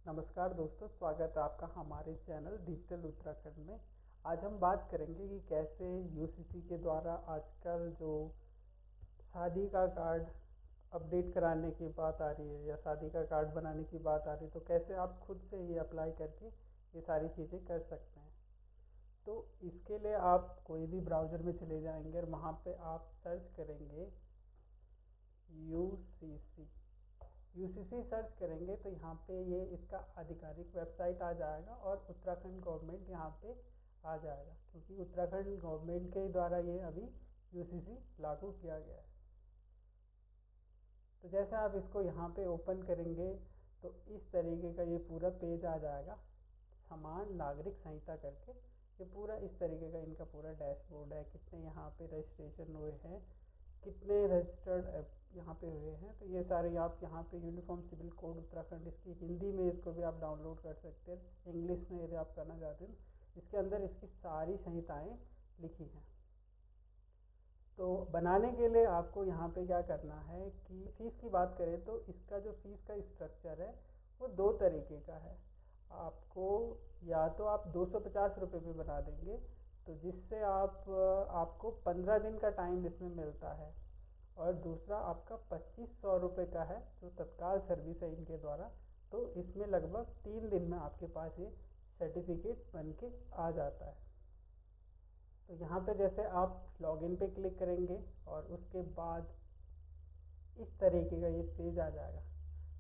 नमस्कार दोस्तों, स्वागत है आपका हमारे चैनल डिजिटल उत्तराखंड में। आज हम बात करेंगे कि कैसे यूसीसी के द्वारा आजकल जो शादी का कार्ड अपडेट कराने की बात आ रही है या शादी का कार्ड बनाने की बात आ रही है, तो कैसे आप खुद से ये अप्लाई करके ये सारी चीज़ें कर सकते हैं। तो इसके लिए आप कोई भी ब्राउज़र में चले जाएंगे और वहाँ पे आप सर्च करेंगे यूसीसी। यूसीसी सर्च करेंगे तो यहाँ पे ये इसका आधिकारिक वेबसाइट आ जाएगा और उत्तराखंड गवर्नमेंट यहाँ पे आ जाएगा, क्योंकि उत्तराखंड गवर्नमेंट के द्वारा ये अभी यूसीसी लागू किया गया है। तो जैसे आप इसको यहाँ पे ओपन करेंगे तो इस तरीके का ये पूरा पेज आ जाएगा, समान नागरिक संहिता करके। ये पूरा इस तरीके का इनका पूरा डैशबोर्ड है, कितने यहाँ पे रजिस्ट्रेशन हुए हैं, कितने रजिस्टर्ड यहाँ पे हुए हैं। तो ये सारे आप यहाँ पे यूनिफॉर्म सिविल कोड उत्तराखंड, इसकी हिंदी में इसको भी आप डाउनलोड कर सकते हैं, इंग्लिश में यदि आप करना चाहते हैं। इसके अंदर इसकी सारी संहिताएँ लिखी हैं। तो बनाने के लिए आपको यहाँ पे क्या करना है कि फ़ीस की बात करें तो इसका जो फ़ीस का स्ट्रक्चर है वो दो तरीके का है। आपको या तो आप 250 रुपये में बना देंगे, तो जिससे आपको 15 दिन का टाइम इसमें मिलता है, और दूसरा आपका 2500 रुपये का है जो तत्काल सर्विस है इनके द्वारा। तो इसमें लगभग 3 दिन में आपके पास ये सर्टिफिकेट बन के आ जाता है। तो यहाँ पे जैसे आप लॉगिन पे क्लिक करेंगे और उसके बाद इस तरीके का ये पेज आ जाएगा।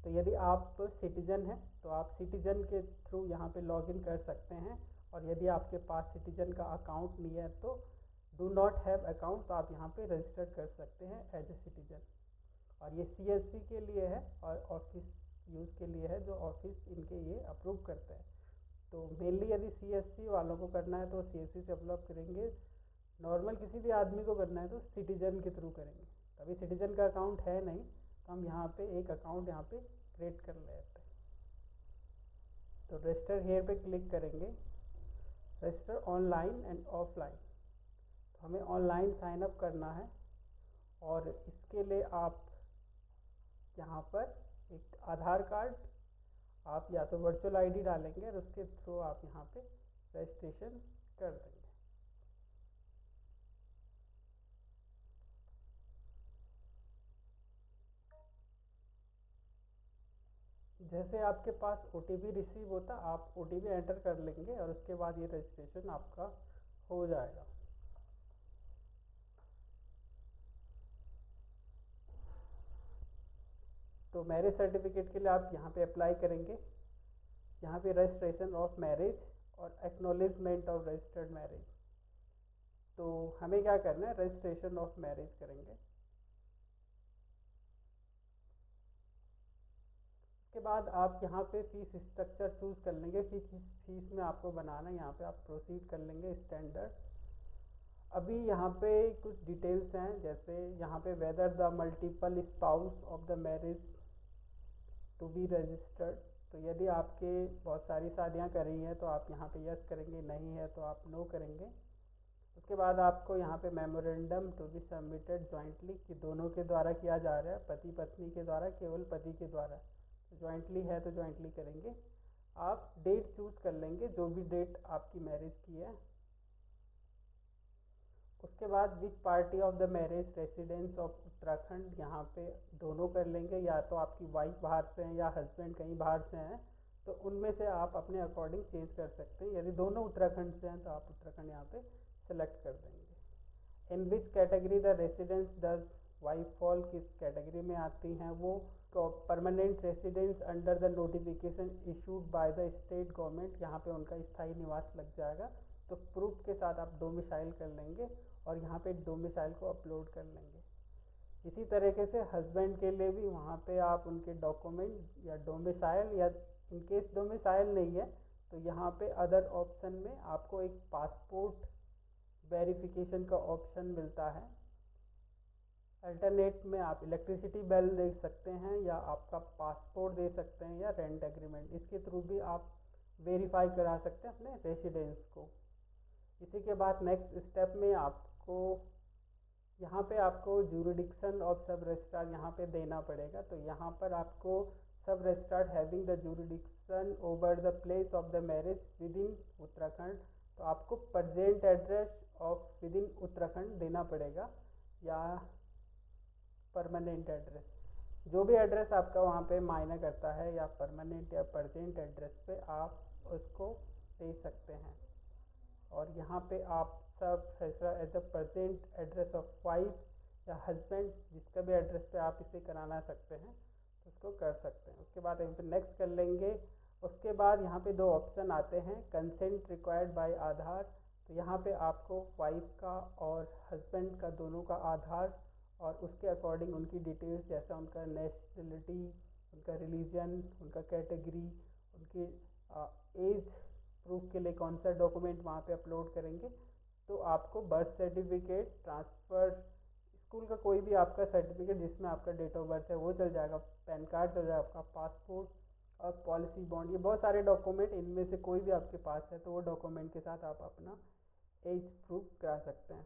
तो यदि आप सिटीजन हैं तो आप सिटीजन के थ्रू यहाँ पे लॉगिन कर सकते हैं, और यदि आपके पास सिटीजन का अकाउंट नहीं है तो डू नॉट हैव अकाउंट, तो आप यहाँ पे रजिस्टर कर सकते हैं एज ए सिटीजन। और ये सीएससी के लिए है और ऑफिस यूज़ के लिए है, जो ऑफिस इनके ये अप्रूव करते हैं। तो मेनली यदि सीएससी वालों को करना है तो सीएससी से अपलोड करेंगे, नॉर्मल किसी भी आदमी को करना है तो सिटीजन के थ्रू करेंगे। तभी सिटीजन का अकाउंट है नहीं, तो हम यहाँ पे एक अकाउंट यहाँ पे क्रिएट कर लेते हैं। तो रजिस्टर हेयर पे क्लिक करेंगे, रजिस्टर ऑनलाइन एंड ऑफलाइन। तो हमें ऑनलाइन साइन अप करना है, और इसके लिए आप यहाँ पर एक आधार कार्ड, आप या तो वर्चुअल आईडी डालेंगे और उसके थ्रू आप यहाँ पे रजिस्ट्रेशन कर देंगे। जैसे आपके पास ओटीपी रिसीव होता, आप ओटीपी एंटर कर लेंगे और उसके बाद ये रजिस्ट्रेशन आपका हो जाएगा। तो मैरिज सर्टिफिकेट के लिए आप यहाँ पे अप्लाई करेंगे, यहाँ पे रजिस्ट्रेशन ऑफ मैरिज और एक्नॉलेजमेंट ऑफ रजिस्टर्ड मैरिज। तो हमें क्या करना है, रजिस्ट्रेशन ऑफ मैरिज करेंगे। उसके बाद आप यहाँ पे फीस स्ट्रक्चर चूज़ कर लेंगे कि किस फीस में आपको बनाना है। यहाँ पे आप प्रोसीड कर लेंगे स्टैंडर्ड। अभी यहाँ पे कुछ डिटेल्स हैं, जैसे यहाँ पे whether the multiple spouse of the marriage to be registered. तो यदि आपके बहुत सारी शादियाँ करी हैं तो आप यहाँ पे यस करेंगे, नहीं है तो आप नो करेंगे। उसके बाद आपको यहाँ पे memorandum to be submitted jointly, कि दोनों के द्वारा किया जा रहा है, पति पत्नी के द्वारा, केवल पति के द्वारा। जॉइंटली है तो जॉइंटली करेंगे। आप डेट चूज़ कर लेंगे, जो भी डेट आपकी मैरिज की है। उसके बाद विच party of the marriage residence of Uttarakhand, यहाँ पे दोनों कर लेंगे, या तो आपकी वाइफ बाहर से हैं या हस्बैंड कहीं बाहर से हैं, तो उनमें से आप अपने अकॉर्डिंग चेंज कर सकते हैं। यदि दोनों उत्तराखंड से हैं तो आप उत्तराखंड यहाँ पे सेलेक्ट कर देंगे। In which category the residence does wife fall, किस कैटेगरी में आती हैं वो। Permanent residence under the notification issued by the state government, यहाँ पे उनका स्थायी निवास लग जाएगा। तो प्रूफ के साथ आप डोमिसाइल कर लेंगे और यहाँ पे डोमिसाइल को अपलोड कर लेंगे। इसी तरीके से हस्बैंड के लिए भी वहाँ पे आप उनके डॉक्यूमेंट या डोमिसाइल, या इनकेस डोमिसाइल नहीं है तो यहाँ पे अदर ऑप्शन में आपको एक पासपोर्ट वेरिफिकेशन का ऑप्शन मिलता है। अल्टरनेट में आप इलेक्ट्रिसिटी बिल दे सकते हैं, या आपका पासपोर्ट दे सकते हैं, या रेंट एग्रीमेंट, इसके थ्रू भी आप वेरीफाई करा सकते हैं अपने रेसिडेंस को। इसी के बाद नेक्स्ट स्टेप में आपको यहाँ पे आपको जुरिडिक्शन ऑफ सब रजिस्ट्रार यहाँ पे देना पड़ेगा। तो यहाँ पर आपको सब registered having the jurisdiction over the place of the marriage with in Uttarakhand. तो आपको present address of with in Uttarakhand देना पड़ेगा या परमानेंट एड्रेस, जो भी एड्रेस आपका वहाँ पे मायने करता है, या परमानेंट या प्रेजेंट एड्रेस पे आप उसको दे सकते हैं। और यहाँ पे आप सब as a present address of wife या हस्बैंड, जिसका भी एड्रेस पे आप इसे कराना सकते हैं तो उसको कर सकते हैं। उसके बाद यहाँ पे नेक्स्ट कर लेंगे। उसके बाद यहाँ पे दो ऑप्शन आते हैं, कंसेंट रिक्वायर्ड बाय आधार। तो यहाँ पे आपको वाइफ का और हस्बैंड का दोनों का आधार और उसके अकॉर्डिंग उनकी डिटेल्स, जैसा उनका नेशनलिटी, उनका रिलीजन, उनका कैटेगरी, उनकी एज प्रूफ के लिए कौन सा डॉक्यूमेंट वहाँ पे अपलोड करेंगे। तो आपको बर्थ सर्टिफिकेट, ट्रांसफ़र, स्कूल का कोई भी आपका सर्टिफिकेट जिसमें आपका डेट ऑफ बर्थ है वो चल जाएगा, पैन कार्ड चल जाएगा, आपका पासपोर्ट और पॉलिसी बॉन्ड, ये बहुत सारे डॉक्यूमेंट, इनमें से कोई भी आपके पास है तो वो डॉक्यूमेंट के साथ आप अपना एज प्रूफ करा सकते हैं।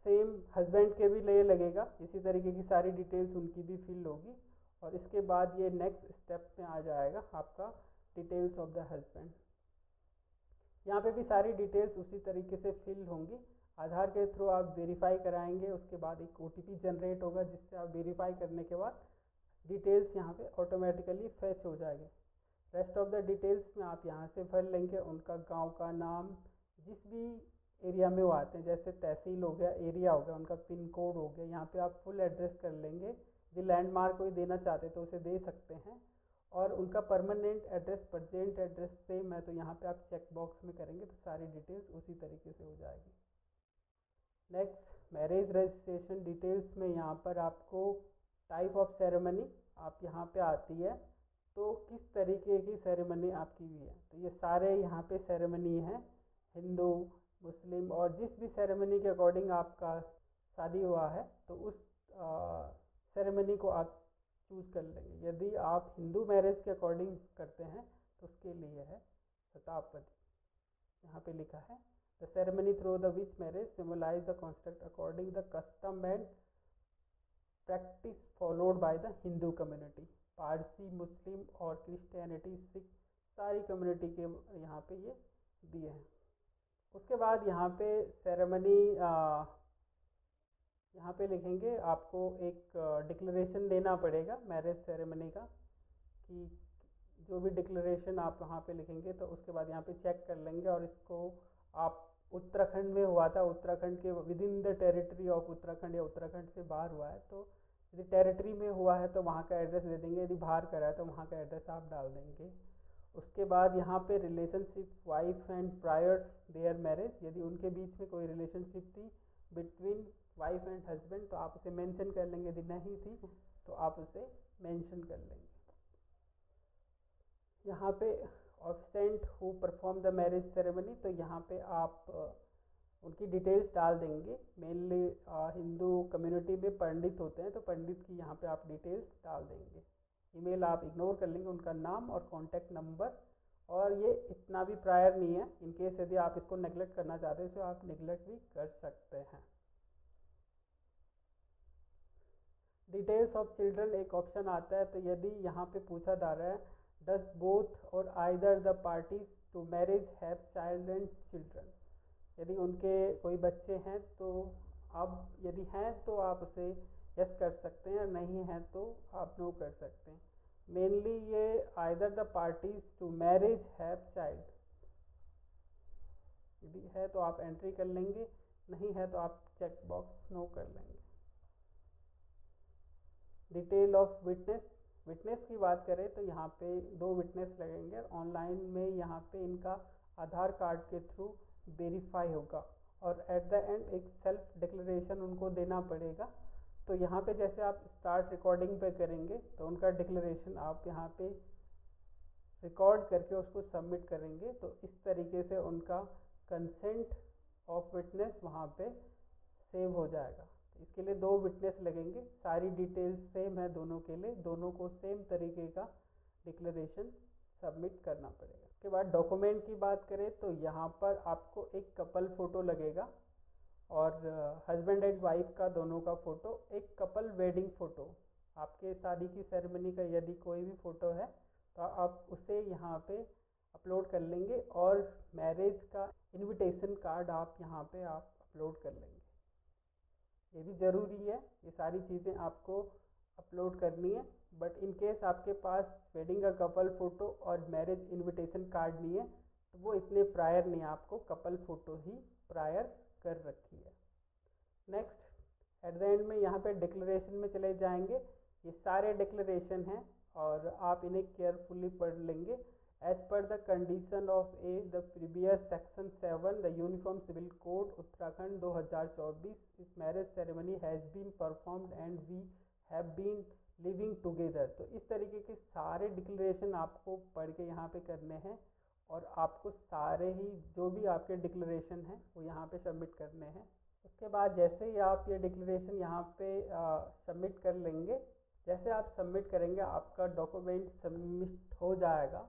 सेम हस्बैंड के भी लिए लगेगा, इसी तरीके की सारी डिटेल्स उनकी भी फिल होगी। और इसके बाद ये नेक्स्ट स्टेप में आ जाएगा आपका डिटेल्स ऑफ द हस्बैंड। यहाँ पे भी सारी डिटेल्स उसी तरीके से फिल होंगी। आधार के थ्रू आप वेरीफाई कराएंगे, उसके बाद एक OTP जनरेट होगा जिससे आप वेरीफाई करने के बाद डिटेल्स यहाँ पे ऑटोमेटिकली फैच हो जाएंगे। रेस्ट ऑफ द डिटेल्स में आप यहाँ से भर लेंगे, उनका गांव का नाम, जिस भी एरिया में वो आते हैं, जैसे तहसील हो गया, एरिया हो गया, उनका पिन कोड हो गया, यहाँ पे आप फुल एड्रेस कर लेंगे। यदि लैंडमार्क कोई देना चाहते तो उसे दे सकते हैं। और उनका permanent address, present address same है तो यहाँ पे आप चेक बॉक्स में करेंगे तो सारी डिटेल्स उसी तरीके से हो जाएगी। नेक्स्ट मैरिज रजिस्ट्रेशन डिटेल्स में यहाँ पर आपको टाइप ऑफ सेरेमनी आप यहाँ पे आती है, तो किस तरीके की सेरेमनी आपकी हुई है। तो ये सारे यहाँ पे सेरेमनी है, हिंदू, मुस्लिम, और जिस भी सेरेमनी के अकॉर्डिंग आपका शादी हुआ है तो उस सेरेमनी को आप चूज़ कर लेंगे। यदि आप हिंदू मैरिज के अकॉर्डिंग करते हैं तो उसके लिए है शताब्दी, यहाँ पे लिखा है the ceremony through the which marriage symbolise the construct according the custom and practice followed by the Hindu community. Parsi, मुस्लिम और क्रिश्चियनिटी, सिख, सारी कम्युनिटी के यहाँ पे ये दिए हैं। उसके बाद यहाँ पे सेरेमनी, यहाँ पे लिखेंगे आपको एक डिक्लेरेशन देना पड़ेगा मैरिज सेरेमनी का, कि जो भी डिक्लेरेशन आप वहाँ पे लिखेंगे तो उसके बाद यहाँ पे चेक कर लेंगे। और इसको आप उत्तराखंड में हुआ था, उत्तराखंड के with in the territory of Uttarakhand या उत्तराखंड से बाहर हुआ है, तो यदि टेरिटरी में हुआ है तो वहाँ का एड्रेस दे देंगे, यदि बाहर करा है तो वहाँ का एड्रेस आप डाल देंगे। उसके बाद यहाँ पे relationship wife and prior there marriage, यदि उनके बीच में कोई रिलेशनशिप थी बिटवीन वाइफ एंड हस्बैंड तो आप उसे मेंशन कर लेंगे, यदि नहीं थी तो आप उसे मेंशन कर लेंगे। यहाँ पे officiant who perform the marriage ceremony, तो यहाँ पे आप उनकी डिटेल्स डाल देंगे। मेनली हिंदू कम्युनिटी में पंडित होते हैं तो पंडित की यहाँ पे आप डिटेल्स डाल देंगे। ईमेल आप इग्नोर कर लेंगे, उनका नाम और कॉन्टैक्ट नंबर। और ये इतना भी प्रायर नहीं है, इनकेस यदि आप इसको नेगलेक्ट करना चाहते हैं तो आप नेगलेक्ट भी कर सकते हैं। डिटेल्स ऑफ चिल्ड्रन एक ऑप्शन आता है, तो यदि यहाँ पे पूछा जा रहा है डज बोथ और either the parties to marriage have child and children, यदि उनके कोई बच्चे हैं तो अब यदि हैं तो आप उसे यस कर सकते हैं, नहीं है तो आप नो कर सकते हैं। मेनली ये either the parties to marriage have child, यदि है तो आप एंट्री कर लेंगे, नहीं है तो आप चेक बॉक्स नो कर लेंगे। डिटेल ऑफ विटनेस, विटनेस की बात करें तो यहाँ पे 2 विटनेस लगेंगे। ऑनलाइन में यहाँ पे इनका आधार कार्ड के थ्रू वेरीफाई होगा और एट द एंड एक सेल्फ डिक्लेरेशन उनको देना पड़ेगा। तो यहाँ पे जैसे आप स्टार्ट रिकॉर्डिंग पे करेंगे तो उनका डिक्लेरेशन आप यहाँ पे रिकॉर्ड करके उसको सबमिट करेंगे, तो इस तरीके से उनका कंसेंट ऑफ विटनेस वहाँ पे सेव हो जाएगा। इसके लिए 2 विटनेस लगेंगे, सारी डिटेल्स सेम है दोनों के लिए, दोनों को सेम तरीके का डिक्लेरेशन सबमिट करना पड़ेगा। उसके बाद डॉक्यूमेंट की बात करें तो यहाँ पर आपको एक कपल फ़ोटो लगेगा और हस्बैंड एंड वाइफ का दोनों का फ़ोटो, एक कपल वेडिंग फ़ोटो आपके शादी की सेरेमनी का यदि कोई भी फ़ोटो है तो आप उसे यहाँ पे अपलोड कर लेंगे, और मैरिज का इनविटेशन कार्ड आप यहाँ पे आप अपलोड कर लेंगे। ये भी ज़रूरी है, ये सारी चीज़ें आपको अपलोड करनी है। बट इन केस आपके पास वेडिंग का कपल फ़ोटो और मैरिज इनविटेशन कार्ड नहीं है तो वो इतने प्रायर नहीं, आपको कपल फ़ोटो ही प्रायर कर रखी है। नेक्स्ट एट द एंड में यहाँ पे डिक्लेरेशन में चले जाएंगे। ये सारे डिक्लेरेशन हैं और आप इन्हें केयरफुली पढ़ लेंगे। As per the condition of the previous section 7 the uniform civil code Uttarakhand 2024, इस marriage ceremony has been performed and we have been living together. तो इस तरीके के सारे डिक्लेरेशन आपको पढ़ के यहाँ पे करने हैं, और आपको सारे ही जो भी आपके डिक्लेरेशन हैं वो यहाँ पे सबमिट करने हैं। उसके बाद जैसे ही आप ये डिक्लेरेशन यहाँ पे सबमिट कर लेंगे, जैसे आप सबमिट करेंगे आपका डॉक्यूमेंट सबमिट हो जाएगा।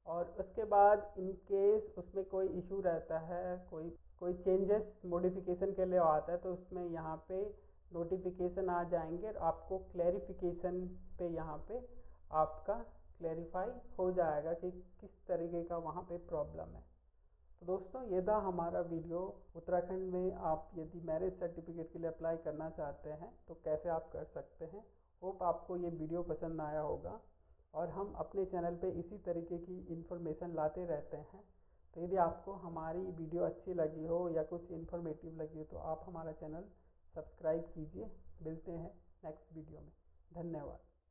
और उसके बाद इन केस उसमें कोई इशू रहता है, कोई चेंजेस मॉडिफिकेशन के लिए आता है, तो उसमें यहाँ पे नोटिफिकेशन आ जाएंगे और आपको क्लैरिफिकेशन पे यहाँ पे आपका क्लैरिफाई हो जाएगा कि किस तरीके का वहाँ पे प्रॉब्लम है। तो दोस्तों ये था हमारा वीडियो। उत्तराखंड में आप यदि मैरिज सर्टिफिकेट के लिए अप्लाई करना चाहते हैं तो कैसे आप कर सकते हैं। होप आपको ये वीडियो पसंद आया होगा, और हम अपने चैनल पे इसी तरीके की इन्फॉर्मेशन लाते रहते हैं। तो यदि आपको हमारी वीडियो अच्छी लगी हो या कुछ इन्फॉर्मेटिव लगी हो तो आप हमारा चैनल सब्सक्राइब कीजिए। मिलते हैं नेक्स्ट वीडियो में। धन्यवाद।